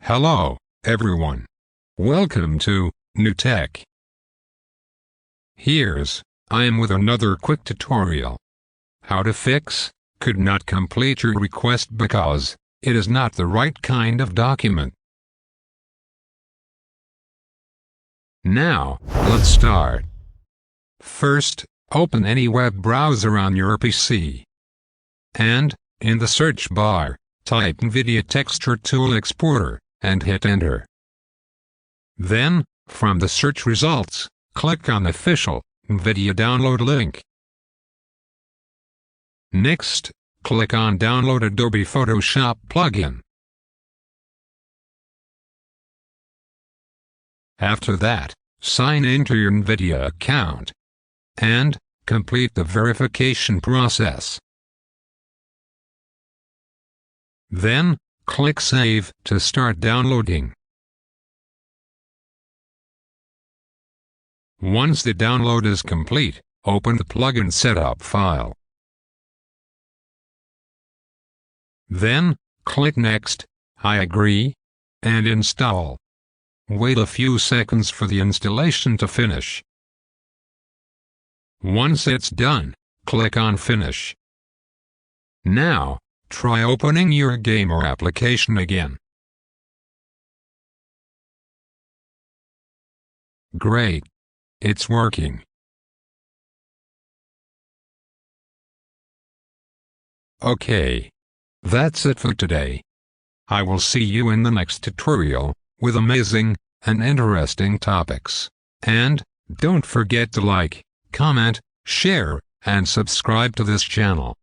Hello, everyone. Welcome to New Tech. I am with another quick tutorial. How to fix could not complete your request because it is not the right kind of document. Now, let's start. First, open any web browser on your PC. And, in the search bar, type NVIDIA Texture Tools Exporter, and hit enter. Then, from the search results, click on the official NVIDIA download link. Next, click on Download Adobe Photoshop plugin. After that, sign into your NVIDIA account and complete the verification process. Then, click Save to start downloading. Once the download is complete, open the plugin setup file. Then, click Next, I agree, and install. Wait a few seconds for the installation to finish. Once it's done, click on Finish. Now, try opening your game or application again. Great! It's working. Okay. That's it for today. I will see you in the next tutorial, with amazing and interesting topics. And, don't forget to like, comment, share, and subscribe to this channel.